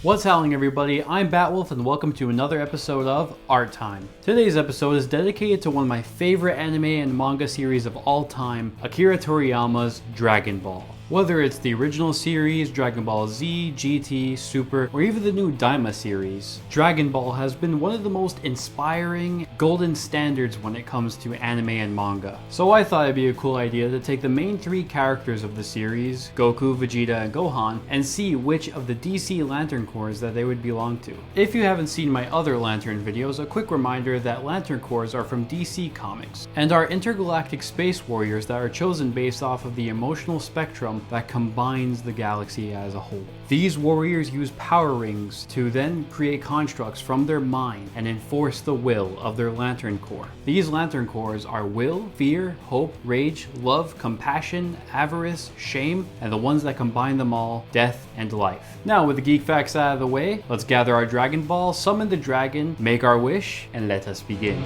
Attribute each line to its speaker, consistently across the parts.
Speaker 1: What's happening, everybody? I'm Batwolf and welcome to another episode of Art Time. Today's episode is dedicated to one of my favorite anime and manga series of all time, Akira Toriyama's Dragon Ball. Whether it's the original series, Dragon Ball Z, GT, Super, or even the new Daima series, Dragon Ball has been one of the most inspiring golden standards when it comes to anime and manga. So I thought it'd be a cool idea to take the main three characters of the series, Goku, Vegeta, and Gohan, and see which of the DC Lantern Corps that they would belong to. If you haven't seen my other Lantern videos, a quick reminder that Lantern Corps are from DC Comics, and are intergalactic space warriors that are chosen based off of the emotional spectrum that combines the galaxy as a whole. These warriors use power rings to then create constructs from their mind and enforce the will of their Lantern Corps. These Lantern Corps are will, fear, hope, rage, love, compassion, avarice, shame, and the ones that combine them all, death and life. Now, with the geek facts out of the way, let's gather our Dragon Ball, summon the dragon, make our wish, and let us begin.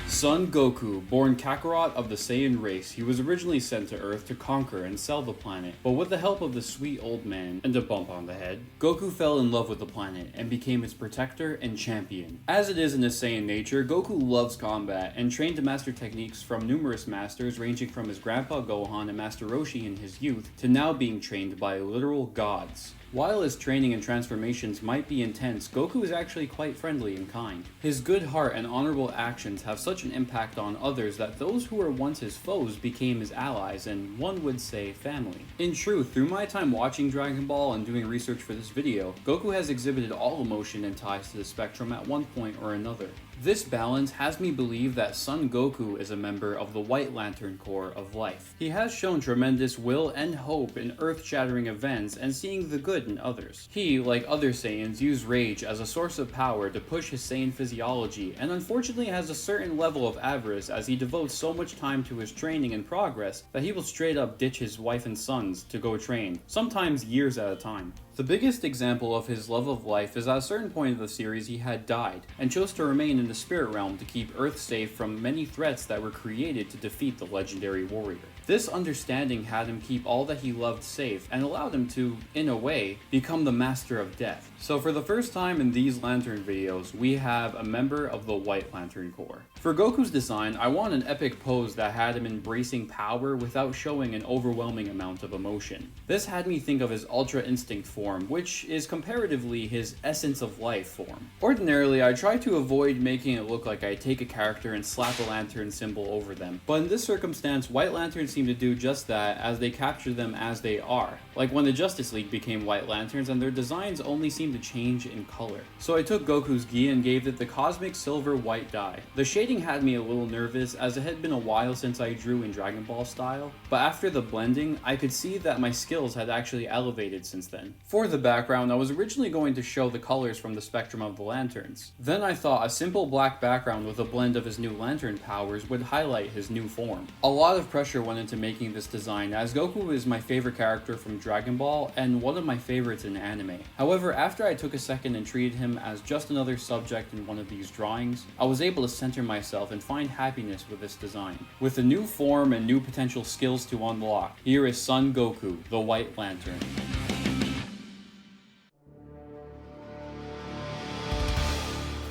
Speaker 1: Son Goku, born Kakarot of the Saiyan race, he was originally sent to Earth to conquer and sell the planet, but with the help of the sweet old man and a bump on the head, Goku fell in love with the planet and became its protector and champion. As it is in his Saiyan nature, Goku loves combat and trained to master techniques from numerous masters ranging from his grandpa Gohan and Master Roshi in his youth to now being trained by literal gods. While his training and transformations might be intense, Goku is actually quite friendly and kind. His good heart and honorable actions have such an impact on others that those who were once his foes became his allies and, one would say, family. In truth, through my time watching Dragon Ball and doing research for this video, Goku has exhibited all emotion and ties to the spectrum at one point or another. This balance has me believe that Son Goku is a member of the White Lantern Corps of life. He has shown tremendous will and hope in earth-shattering events and seeing the good in others. He, like other Saiyans, used rage as a source of power to push his Saiyan physiology, and unfortunately has a certain level of avarice as he devotes so much time to his training and progress that he will straight up ditch his wife and sons to go train, sometimes years at a time. The biggest example of his love of life is at a certain point of the series he had died, and chose to remain in the spirit realm to keep Earth safe from many threats that were created to defeat the legendary warrior. This understanding had him keep all that he loved safe, and allowed him to, in a way, become the master of death. So for the first time in these Lantern videos, we have a member of the White Lantern Corps. For Goku's design, I want an epic pose that had him embracing power without showing an overwhelming amount of emotion. This had me think of his Ultra Instinct form, which is comparatively his Essence of Life form. Ordinarily, I try to avoid making it look like I take a character and slap a lantern symbol over them, but in this circumstance, White Lanterns seem to do just that as they capture them as they are, like when the Justice League became White Lanterns and their designs only seem to change in color. So I took Goku's gi and gave it the cosmic silver white dye. The shading had me a little nervous as it had been a while since I drew in Dragon Ball style, but after the blending, I could see that my skills had actually elevated since then. For the background, I was originally going to show the colors from the spectrum of the lanterns. Then I thought a simple black background with a blend of his new lantern powers would highlight his new form. A lot of pressure went into making this design, as Goku is my favorite character from Dragon Ball and one of my favorites in anime. However, after I took a second and treated him as just another subject in one of these drawings, I was able to center myself and find happiness with this design. With a new form and new potential skills to unlock, here is Son Goku, the White Lantern.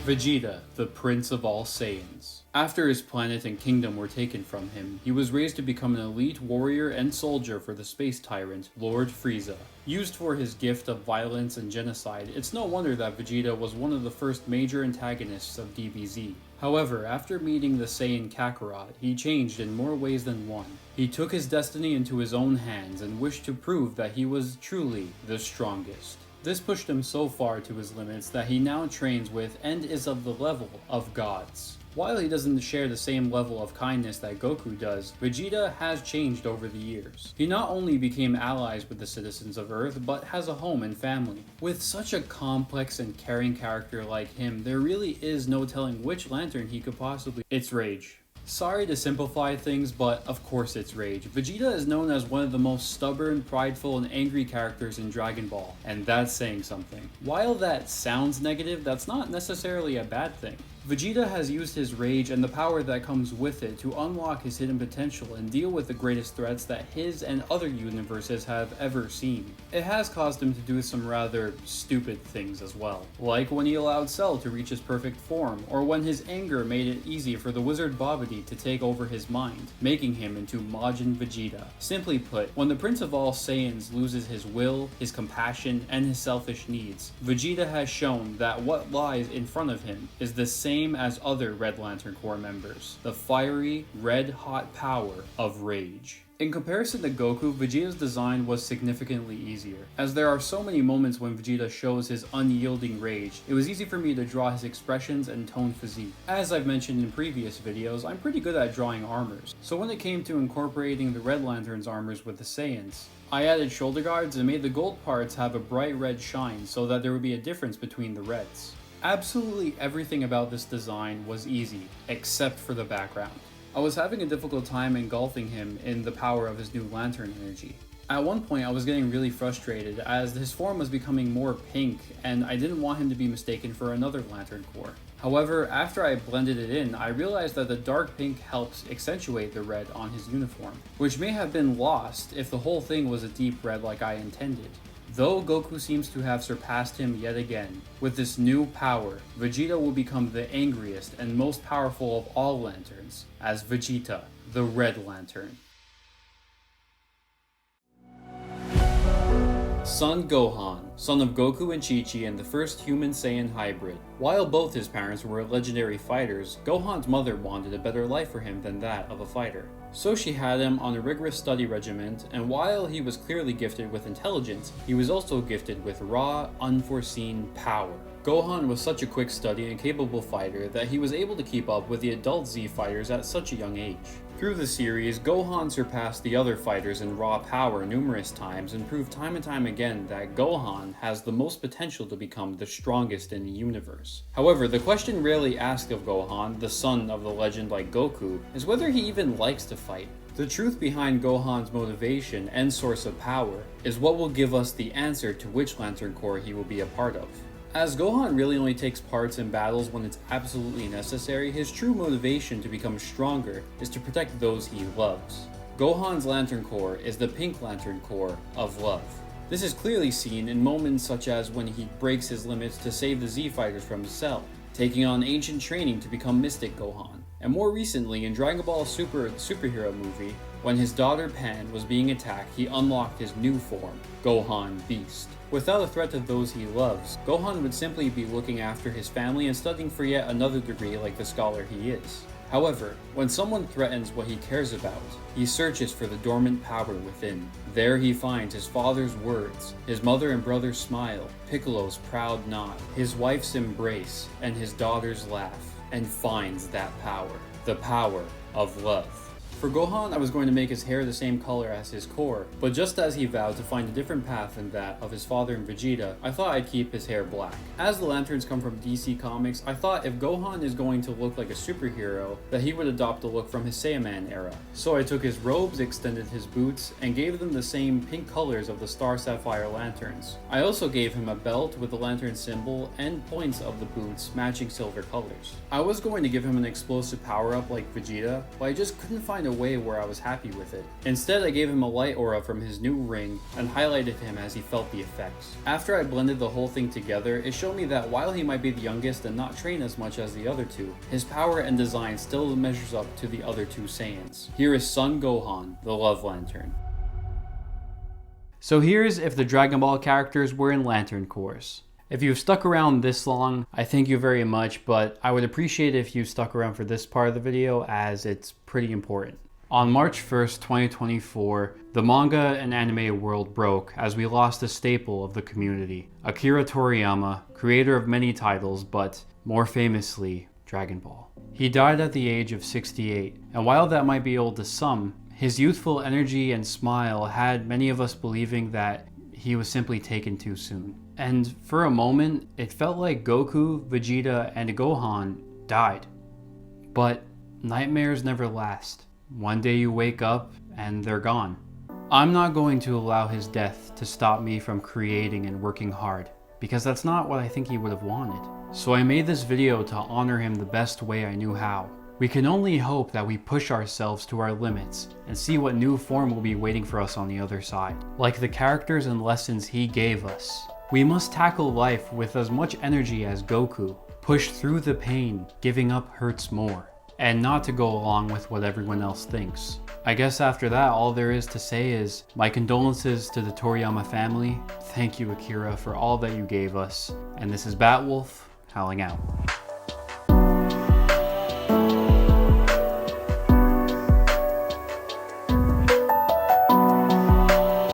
Speaker 1: Vegeta, the Prince of all Saiyans. After his planet and kingdom were taken from him, he was raised to become an elite warrior and soldier for the space tyrant, Lord Frieza. Used for his gift of violence and genocide, it's no wonder that Vegeta was one of the first major antagonists of DBZ. However, after meeting the Saiyan Kakarot, he changed in more ways than one. He took his destiny into his own hands and wished to prove that he was truly the strongest. This pushed him so far to his limits that he now trains with and is of the level of gods. While he doesn't share the same level of kindness that Goku does, Vegeta has changed over the years. He not only became allies with the citizens of Earth, but has a home and family. With such a complex and caring character like him, there really is no telling which lantern he could possibly... It's rage. Sorry to simplify things, but of course it's rage. Vegeta is known as one of the most stubborn, prideful, and angry characters in Dragon Ball, and that's saying something. While that sounds negative, that's not necessarily a bad thing. Vegeta has used his rage and the power that comes with it to unlock his hidden potential and deal with the greatest threats that his and other universes have ever seen. It has caused him to do some rather stupid things as well, like when he allowed Cell to reach his perfect form, or when his anger made it easy for the wizard Babidi to take over his mind, making him into Majin Vegeta. Simply put, when the Prince of all Saiyans loses his will, his compassion, and his selfish needs, Vegeta has shown that what lies in front of him is the same as other Red Lantern Corps members, the fiery, red-hot power of rage. In comparison to Goku, Vegeta's design was significantly easier. As there are so many moments when Vegeta shows his unyielding rage, it was easy for me to draw his expressions and tone physique. As I've mentioned in previous videos, I'm pretty good at drawing armors, so when it came to incorporating the Red Lantern's armors with the Saiyans, I added shoulder guards and made the gold parts have a bright red shine so that there would be a difference between the reds. Absolutely everything about this design was easy, except for the background. I was having a difficult time engulfing him in the power of his new lantern energy. At one point I was getting really frustrated as his form was becoming more pink and I didn't want him to be mistaken for another Lantern Corps. However, after I blended it in, I realized that the dark pink helps accentuate the red on his uniform, which may have been lost if the whole thing was a deep red like I intended. Though Goku seems to have surpassed him yet again, with this new power, Vegeta will become the angriest and most powerful of all lanterns, as Vegeta, the Red Lantern. Son Gohan, son of Goku and Chi-Chi and the first human Saiyan hybrid. While both his parents were legendary fighters, Gohan's mother wanted a better life for him than that of a fighter. So she had him on a rigorous study regimen, and while he was clearly gifted with intelligence, he was also gifted with raw, unforeseen power. Gohan was such a quick study and capable fighter that he was able to keep up with the adult Z fighters at such a young age. Through the series, Gohan surpassed the other fighters in raw power numerous times and proved time and time again that Gohan has the most potential to become the strongest in the universe. However, the question rarely asked of Gohan, the son of the legend like Goku, is whether he even likes to fight. The truth behind Gohan's motivation and source of power is what will give us the answer to which Lantern Corps he will be a part of. As Gohan really only takes parts in battles when it's absolutely necessary, his true motivation to become stronger is to protect those he loves. Gohan's Lantern Corps is the Pink Lantern Corps of love. This is clearly seen in moments such as when he breaks his limits to save the Z fighters from Cell, taking on ancient training to become Mystic Gohan, and more recently in Dragon Ball Super superhero movie, when his daughter Pan was being attacked, he unlocked his new form, Gohan Beast. Without a threat to those he loves, Gohan would simply be looking after his family and studying for yet another degree like the scholar he is. However, when someone threatens what he cares about, he searches for the dormant power within. There he finds his father's words, his mother and brother's smile, Piccolo's proud nod, his wife's embrace, and his daughter's laugh, and finds that power, the power of love. For Gohan, I was going to make his hair the same color as his core, but just as he vowed to find a different path than that of his father and Vegeta, I thought I'd keep his hair black. As the Lanterns come from DC Comics, I thought if Gohan is going to look like a superhero, that he would adopt the look from his Saiyaman era. So I took his robes, extended his boots, and gave them the same pink colors of the Star Sapphire Lanterns. I also gave him a belt with the lantern symbol and points of the boots matching silver colors. I was going to give him an explosive power-up like Vegeta, but I just couldn't find a way where I was happy with it. Instead, I gave him a light aura from his new ring and highlighted him as he felt the effects. After I blended the whole thing together, it showed me that while he might be the youngest and not trained as much as the other two, his power and design still measures up to the other two Saiyans. Here is Son Gohan, the Love Lantern. So here's if the Dragon Ball characters were in Lantern Corps. If you've stuck around this long, I thank you very much, but I would appreciate it if you stuck around for this part of the video as it's pretty important. On March 1st, 2024, the manga and anime world broke as we lost a staple of the community. Akira Toriyama, creator of many titles, but more famously, Dragon Ball. He died at the age of 68, and while that might be old to some, his youthful energy and smile had many of us believing that he was simply taken too soon. And for a moment, it felt like Goku, Vegeta, and Gohan died. But nightmares never last. One day you wake up and they're gone. I'm not going to allow his death to stop me from creating and working hard, because that's not what I think he would have wanted. So I made this video to honor him the best way I knew how. We can only hope that we push ourselves to our limits and see what new form will be waiting for us on the other side. Like the characters and lessons he gave us. We must tackle life with as much energy as Goku. Push through the pain, giving up hurts more. And not to go along with what everyone else thinks. I guess after that, all there is to say is, my condolences to the Toriyama family. Thank you, Akira, for all that you gave us. And this is Batwolf, howling out.